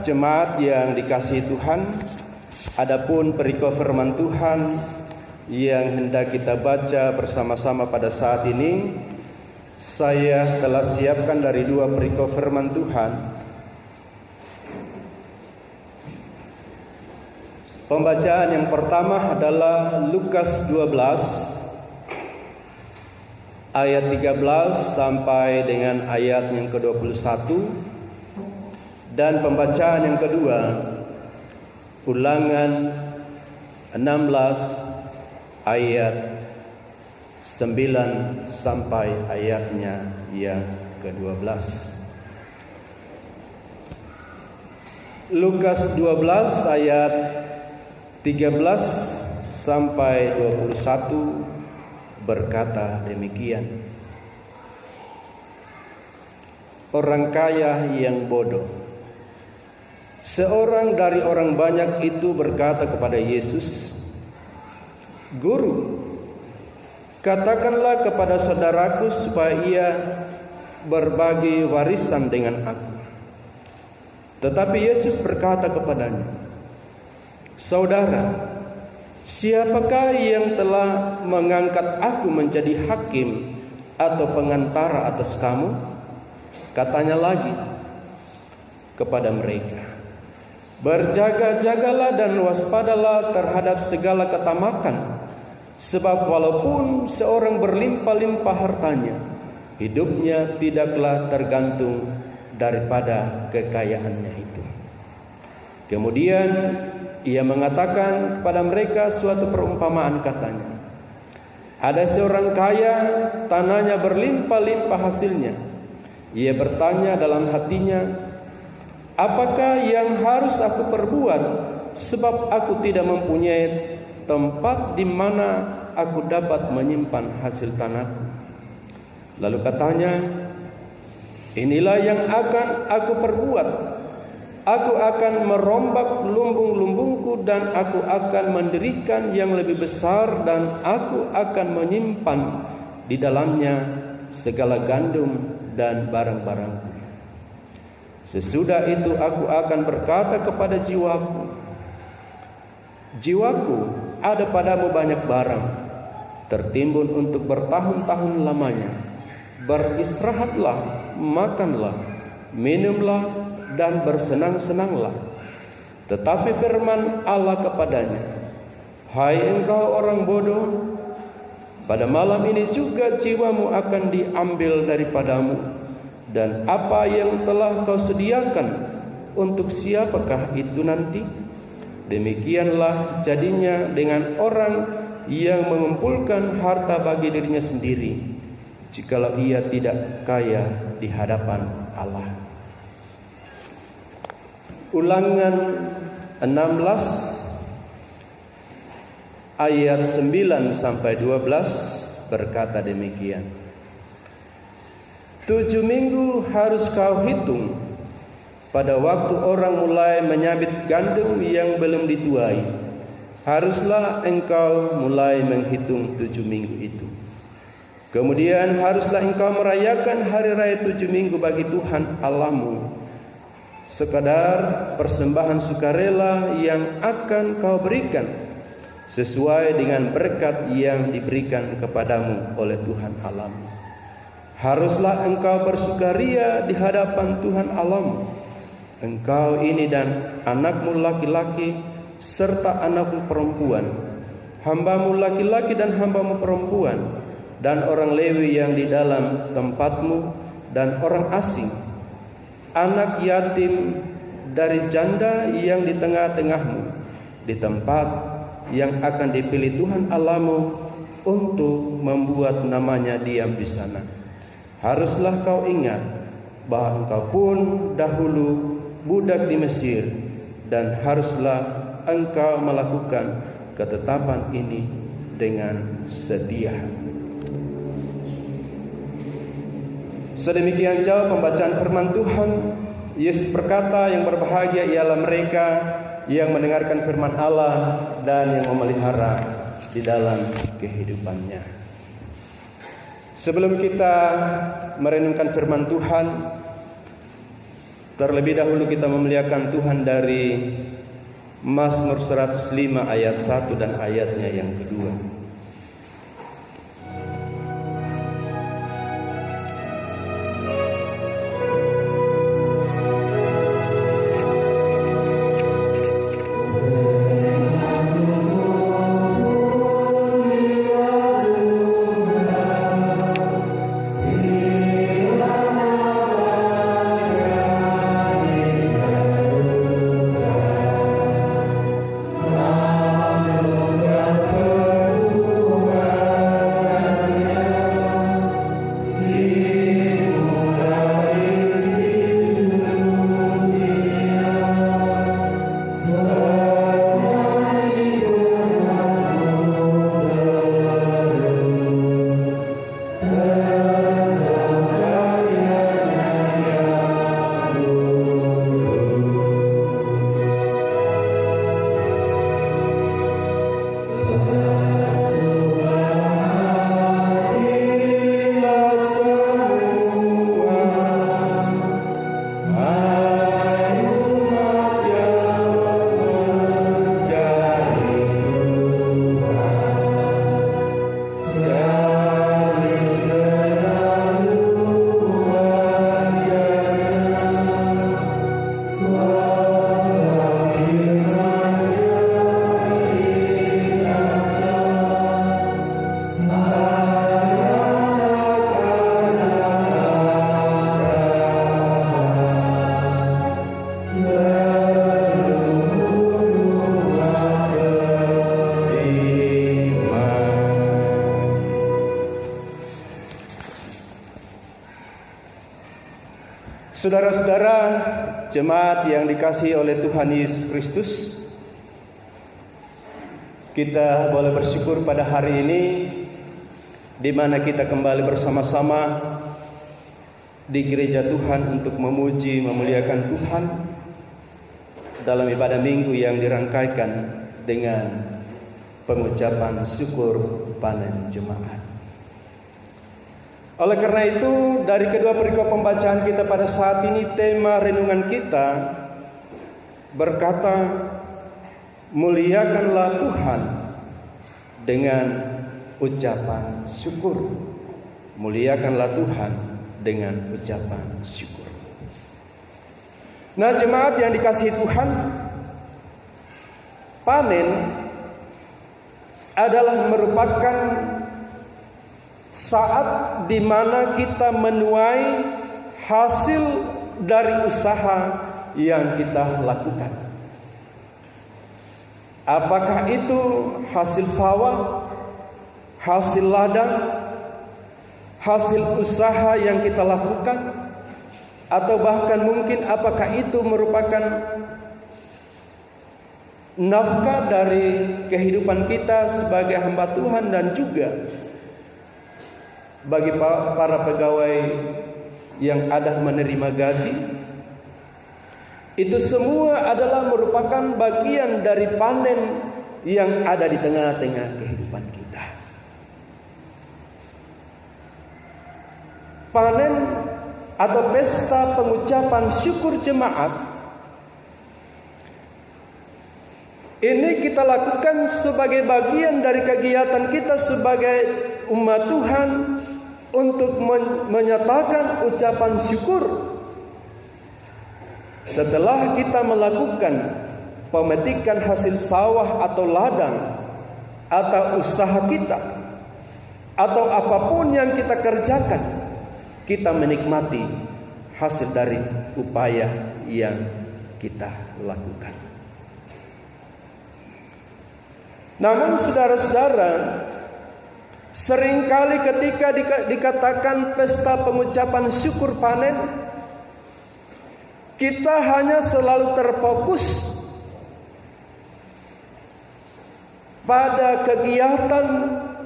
Jemaat yang dikasihi Tuhan, adapun perikop firman Tuhan yang hendak kita baca bersama-sama pada saat ini, saya telah siapkan dari dua perikop firman Tuhan. Pembacaan yang pertama adalah Lukas 12 ayat 13 sampai dengan ayat yang ke-21. Dan pembacaan yang kedua, Ulangan 16 ayat 9 sampai ayatnya yang ke-12. Lukas 12 ayat 13 sampai 21 berkata demikian. Orang kaya yang bodoh. Seorang dari orang banyak itu berkata kepada Yesus, "Guru, katakanlah kepada saudaraku supaya ia berbagi warisan dengan aku." Tetapi Yesus berkata kepadanya, "Saudara, siapakah yang telah mengangkat aku menjadi hakim atau pengantara atas kamu?" Katanya lagi kepada mereka, "Berjaga-jagalah dan waspadalah terhadap segala ketamakan, sebab walaupun seorang berlimpah-limpah hartanya, hidupnya tidaklah tergantung daripada kekayaannya itu." Kemudian ia mengatakan kepada mereka suatu perumpamaan, katanya, "Ada seorang kaya, tanahnya berlimpah-limpah hasilnya. Ia bertanya dalam hatinya, apakah yang harus aku perbuat, sebab aku tidak mempunyai tempat di mana aku dapat menyimpan hasil tanahku?" Lalu katanya, "Inilah yang akan aku perbuat. Aku akan merombak lumbung-lumbungku dan aku akan mendirikan yang lebih besar, dan aku akan menyimpan di dalamnya segala gandum dan barang-barangku. Sesudah itu aku akan berkata kepada jiwaku, jiwaku, ada padamu banyak barang, tertimbun untuk bertahun-tahun lamanya. Beristirahatlah, makanlah, minumlah, dan bersenang-senanglah." Tetapi firman Allah kepadanya, "Hai engkau orang bodoh, pada malam ini juga jiwamu akan diambil daripadamu, dan apa yang telah kau sediakan untuk siapakah itu nanti? Demikianlah jadinya dengan orang yang mengumpulkan harta bagi dirinya sendiri, jikalau ia tidak kaya di hadapan Allah." Ulangan 16 ayat 9 sampai 12 berkata demikian. 7 minggu harus kau hitung pada waktu orang mulai menyabit gandum yang belum dituai. Haruslah engkau mulai menghitung 7 minggu itu. Kemudian haruslah engkau merayakan hari raya 7 minggu bagi Tuhan Allahmu, sekadar persembahan sukarela yang akan kau berikan sesuai dengan berkat yang diberikan kepadamu oleh Tuhan Allahmu. Haruslah engkau bersukaria di hadapan Tuhan Allahmu, engkau ini dan anakmu laki-laki serta anakmu perempuan, hambamu laki-laki dan hambamu perempuan, dan orang Lewi yang di dalam tempatmu, dan orang asing, anak yatim dari janda yang di tengah-tengahmu, di tempat yang akan dipilih Tuhan Allahmu untuk membuat namanya diam di sana. Haruslah kau ingat bahwa engkau pun dahulu budak di Mesir, dan haruslah engkau melakukan ketetapan ini dengan setia. Sedemikian jauh pembacaan firman Tuhan. Yesus berkata, yang berbahagia ialah mereka yang mendengarkan firman Allah dan yang memelihara di dalam kehidupannya. Sebelum kita merenungkan firman Tuhan, Terlebih dahulu kita memuliakan Tuhan dari Mazmur 105 ayat 1 dan ayatnya yang kedua. Saudara-saudara, jemaat yang dikasihi oleh Tuhan Yesus Kristus, kita boleh bersyukur pada hari ini di mana kita kembali bersama-sama di gereja Tuhan untuk memuji, memuliakan Tuhan dalam ibadah minggu yang dirangkaikan dengan pengucapan syukur panen jemaat. Oleh karena itu, dari kedua perikop pembacaan kita pada saat ini, tema renungan kita berkata, muliakanlah Tuhan dengan ucapan syukur. Muliakanlah Tuhan dengan ucapan syukur. Nah, jemaat yang dikasihi Tuhan, panen adalah merupakan saat di mana kita menuai hasil dari usaha yang kita lakukan. Apakah itu hasil sawah, hasil ladang, hasil usaha yang kita lakukan, atau bahkan mungkin apakah itu merupakan nafkah dari kehidupan kita sebagai hamba Tuhan dan juga bagi para pegawai yang ada menerima gaji. Itu semua adalah merupakan bagian dari panen yang ada di tengah-tengah kehidupan kita. Panen atau pesta pengucapan syukur jemaat ini kita lakukan sebagai bagian dari kegiatan kita sebagai umat Tuhan untuk menyatakan ucapan syukur setelah kita melakukan pemetikan hasil sawah atau ladang atau usaha kita atau apapun yang kita kerjakan, kita menikmati hasil dari upaya yang kita lakukan. Namun saudara-saudara, seringkali ketika dikatakan pesta pengucapan syukur panen, kita hanya selalu terfokus pada kegiatan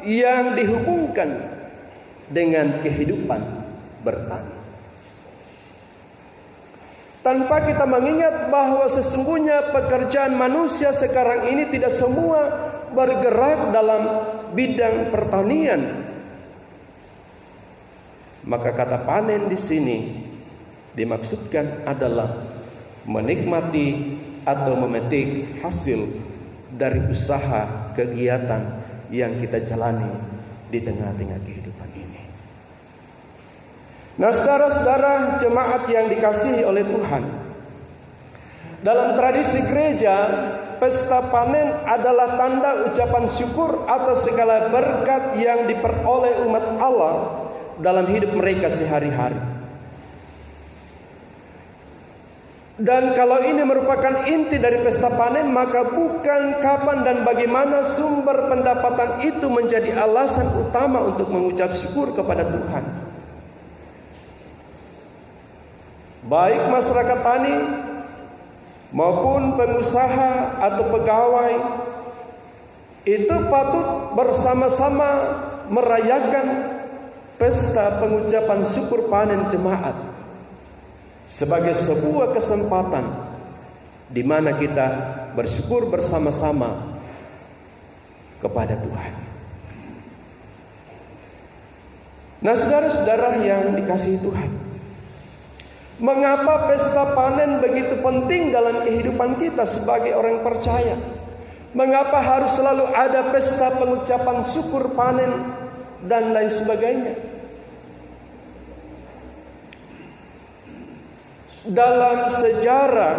yang dihubungkan dengan kehidupan bertani, tanpa kita mengingat bahwa sesungguhnya pekerjaan manusia sekarang ini tidak semua bergerak dalam bidang pertanian. Maka kata panen di sini dimaksudkan adalah menikmati atau memetik hasil dari usaha kegiatan yang kita jalani di tengah-tengah kehidupan ini. Nah, saudara-saudara jemaat yang dikasihi oleh Tuhan, dalam tradisi gereja, pesta panen adalah tanda ucapan syukur atas segala berkat yang diperoleh umat Allah dalam hidup mereka sehari-hari. Dan kalau ini merupakan inti dari pesta panen, maka bukan kapan dan bagaimana sumber pendapatan itu menjadi alasan utama untuk mengucap syukur kepada Tuhan. Baik masyarakat tani maupun pengusaha atau pegawai itu patut bersama-sama merayakan pesta pengucapan syukur panen jemaat sebagai sebuah kesempatan di mana kita bersyukur bersama-sama kepada Tuhan. Nah, saudara-saudara yang dikasihi Tuhan, mengapa pesta panen begitu penting dalam kehidupan kita sebagai orang percaya? Mengapa harus selalu ada pesta pengucapan syukur panen dan lain sebagainya? Dalam sejarah,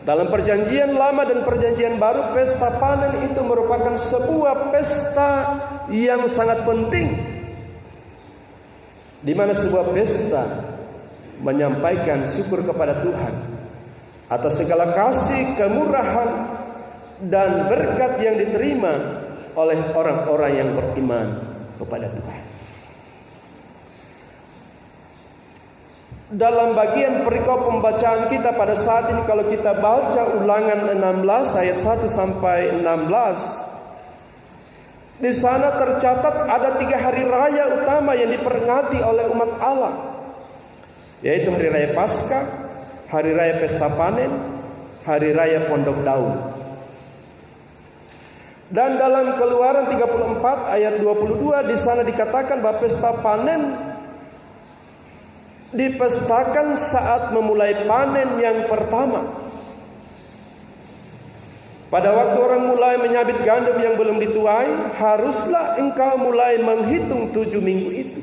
dalam perjanjian lama dan perjanjian baru, pesta panen itu merupakan sebuah pesta yang sangat penting, di mana sebuah pesta menyampaikan syukur kepada Tuhan atas segala kasih, kemurahan, dan berkat yang diterima oleh orang-orang yang beriman kepada Tuhan. Dalam bagian perikop pembacaan kita pada saat ini, kalau kita baca Ulangan 16 ayat 1 sampai 16, di sana tercatat ada 3 hari raya utama yang diperingati oleh umat Allah, yaitu hari raya Paskah, hari raya pesta panen, hari raya pondok daun. Dan dalam Keluaran 34 ayat 22 di sana dikatakan bahwa pesta panen dipestakan saat memulai panen yang pertama. Pada waktu orang mulai menyabit gandum yang belum dituai, haruslah engkau mulai menghitung 7 minggu itu.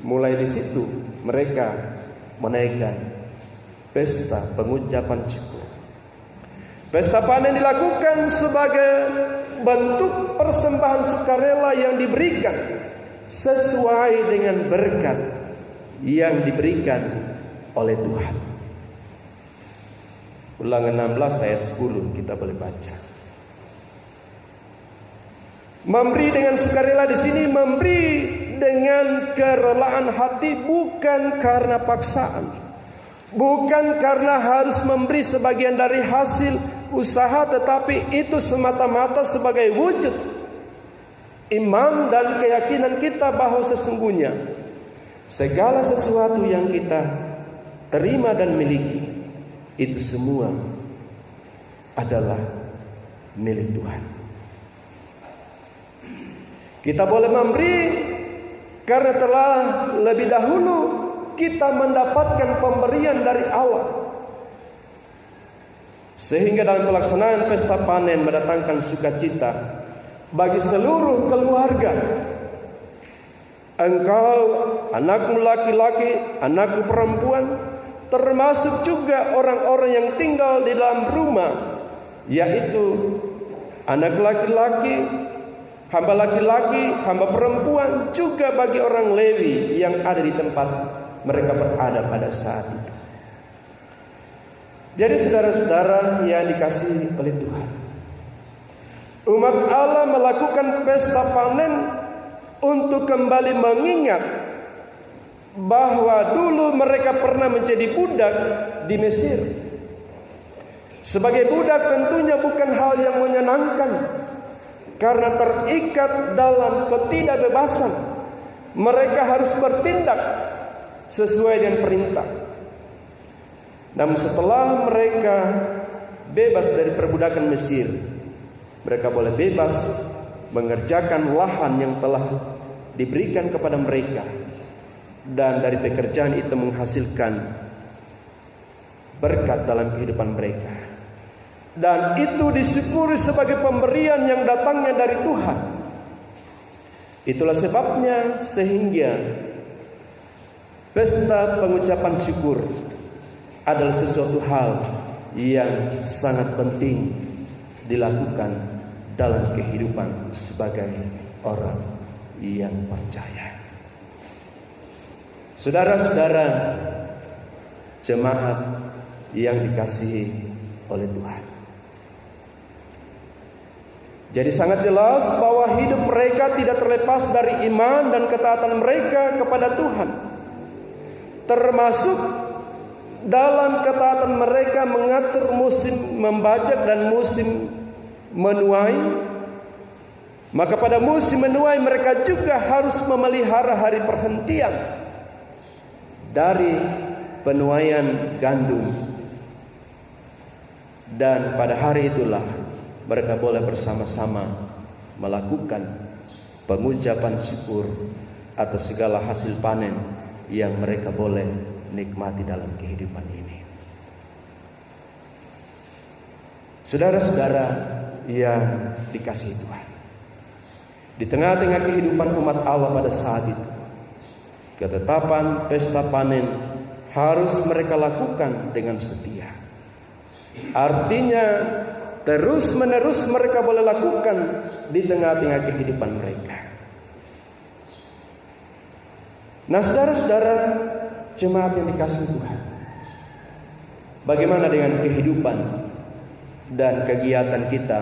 Mulai di situ mereka menaikkan pesta pengucapan syukur. Pesta panen dilakukan sebagai bentuk persembahan sukarela yang diberikan sesuai dengan berkat yang diberikan oleh Tuhan. Ulangan 16 ayat 10 kita boleh baca. Memberi dengan sukarela di sini memberi dengan kerelaan hati, bukan karena paksaan, bukan karena harus memberi sebagian dari hasil usaha, tetapi itu semata-mata sebagai wujud iman dan keyakinan kita bahwa sesungguhnya segala sesuatu yang kita terima dan miliki itu semua adalah milik Tuhan. Kita boleh memberi karena telah lebih dahulu kita mendapatkan pemberian dari Allah, sehingga dalam pelaksanaan pesta panen mendatangkan sukacita bagi seluruh keluarga. Engkau, anakmu laki-laki, anakku perempuan, termasuk juga orang-orang yang tinggal di dalam rumah, yaitu anak laki-laki, hamba laki-laki, hamba perempuan, juga bagi orang Lewi yang ada di tempat mereka berada pada saat itu. Jadi saudara-saudara yang dikasihi oleh Tuhan, umat Allah melakukan pesta panen untuk kembali mengingat bahwa dulu mereka pernah menjadi budak di Mesir. Sebagai budak tentunya bukan hal yang menyenangkan, karena terikat dalam ketidakbebasan. Mereka harus bertindak sesuai dengan perintah. Namun setelah mereka bebas dari perbudakan Mesir, mereka boleh bebas mengerjakan lahan yang telah diberikan kepada mereka, dan dari pekerjaan itu menghasilkan berkat dalam kehidupan mereka. Dan itu disyukuri sebagai pemberian yang datangnya dari Tuhan. Itulah sebabnya sehingga pesta pengucapan syukur adalah sesuatu hal yang sangat penting dilakukan dalam kehidupan sebagai orang yang percaya. Saudara-saudara jemaat yang dikasihi oleh Tuhan. Jadi sangat jelas bahwa hidup mereka tidak terlepas dari iman dan ketaatan mereka kepada Tuhan. Termasuk dalam ketaatan mereka mengatur musim membajak dan musim menuai. Maka pada musim menuai mereka juga harus memelihara hari perhentian dari penuaian gandum. Dan pada hari itulah mereka boleh bersama-sama melakukan pengucapan syukur atas segala hasil panen yang mereka boleh nikmati dalam kehidupan ini. Saudara-saudara yang dikasihi Tuhan, di tengah-tengah kehidupan umat Allah pada saat itu, ketetapan pesta panen harus mereka lakukan dengan setia. Artinya terus-menerus mereka boleh lakukan di tengah-tengah kehidupan mereka. Nah, saudara-saudara jemaat yang dikasihi Tuhan, bagaimana dengan kehidupan dan kegiatan kita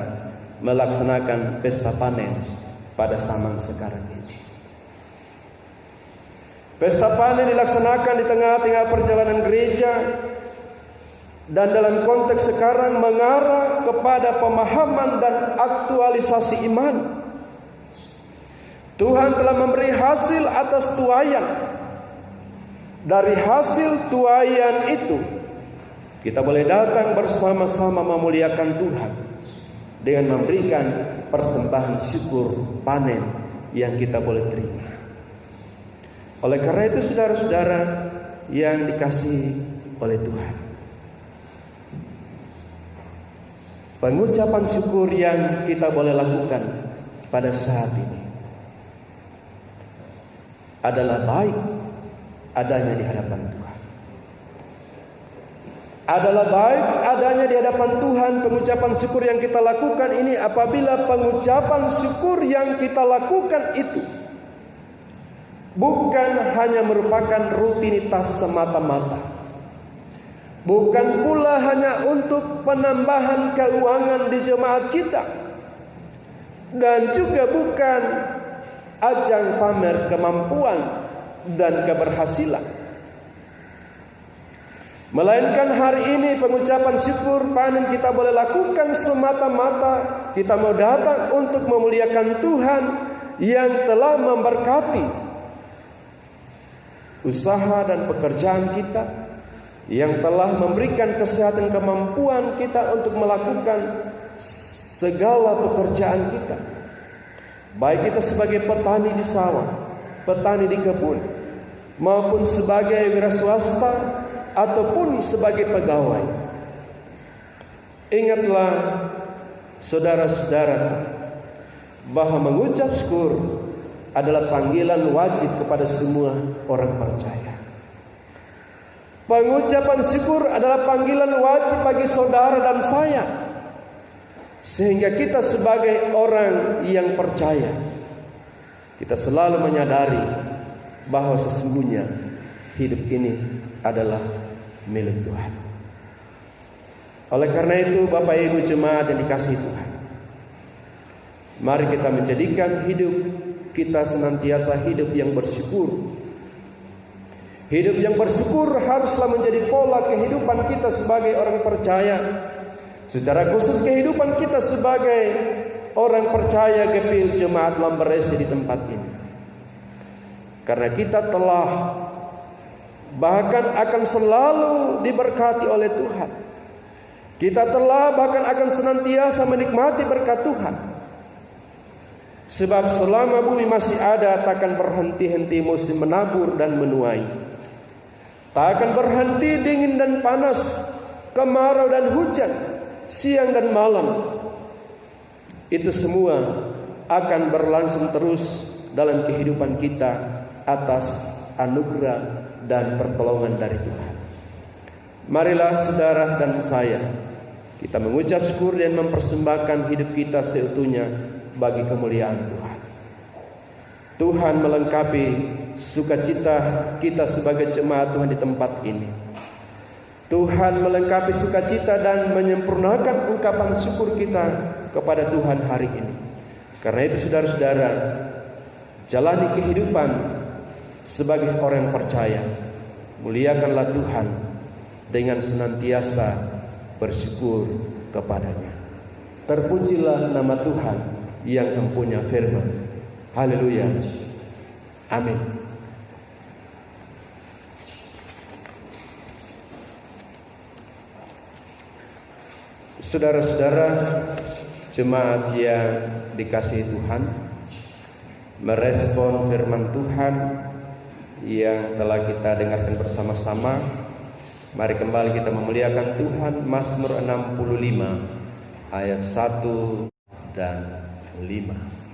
melaksanakan pesta panen pada zaman sekarang ini? Pesta panen dilaksanakan di tengah-tengah perjalanan gereja, dan dalam konteks sekarang mengarah kepada pemahaman dan aktualisasi iman. Tuhan telah memberi hasil atas tuaian. Dari hasil tuaian itu, kita boleh datang bersama-sama memuliakan Tuhan dengan memberikan persembahan syukur panen yang kita boleh terima. Oleh karena itu saudara-saudara yang dikasihi oleh Tuhan, pengucapan syukur yang kita boleh lakukan pada saat ini adalah baik adanya di hadapan Tuhan. Adalah baik adanya di hadapan Tuhan pengucapan syukur yang kita lakukan ini apabila pengucapan syukur yang kita lakukan itu bukan hanya merupakan rutinitas semata-mata. Bukan pula hanya untuk penambahan keuangan di jemaat kita, dan juga bukan ajang pamer kemampuan dan keberhasilan. Melainkan hari ini pengucapan syukur panen kita boleh lakukan semata-mata kita mau datang untuk memuliakan Tuhan yang telah memberkati usaha dan pekerjaan kita, yang telah memberikan kesehatan kemampuan kita untuk melakukan segala pekerjaan kita. Baik kita sebagai petani di sawah, petani di kebun, maupun sebagai wira swasta ataupun sebagai pegawai. Ingatlah saudara-saudara bahwa mengucap syukur adalah panggilan wajib kepada semua orang percaya. Pengucapan syukur adalah panggilan wajib bagi saudara dan saya, sehingga kita sebagai orang yang percaya, kita selalu menyadari bahwa sesungguhnya hidup ini adalah milik Tuhan. Oleh karena itu Bapak Ibu jemaat yang dikasihi Tuhan, mari kita menjadikan hidup kita senantiasa hidup yang bersyukur. Hidup yang bersyukur haruslah menjadi pola kehidupan kita sebagai orang percaya. Secara khusus kehidupan kita sebagai orang percaya Gepil Jemaat Lamberese di tempat ini. Karena kita telah bahkan akan selalu diberkati oleh Tuhan. Kita telah bahkan akan senantiasa menikmati berkat Tuhan. Sebab selama bumi masih ada, takkan berhenti-henti musim menabur dan menuai. Tak akan berhenti dingin dan panas, kemarau dan hujan, siang dan malam. Itu semua akan berlangsung terus dalam kehidupan kita atas anugerah dan pertolongan dari Tuhan. Marilah saudara dan saya, kita mengucap syukur dan mempersembahkan hidup kita seutuhnya bagi kemuliaan Tuhan. Tuhan melengkapi sukacita kita sebagai jemaat Tuhan di tempat ini. Tuhan melengkapi sukacita dan menyempurnakan ungkapan syukur kita kepada Tuhan hari ini. Karena itu saudara-saudara, jalani kehidupan sebagai orang yang percaya. Muliakanlah Tuhan dengan senantiasa bersyukur kepadanya. Terpujilah nama Tuhan yang mempunyai firman. Haleluya. Amin. Saudara-saudara, jemaat yang dikasihi Tuhan, merespon firman Tuhan yang telah kita dengarkan bersama-sama, mari kembali kita memuliakan Tuhan. Mazmur 65 ayat 1 dan 5.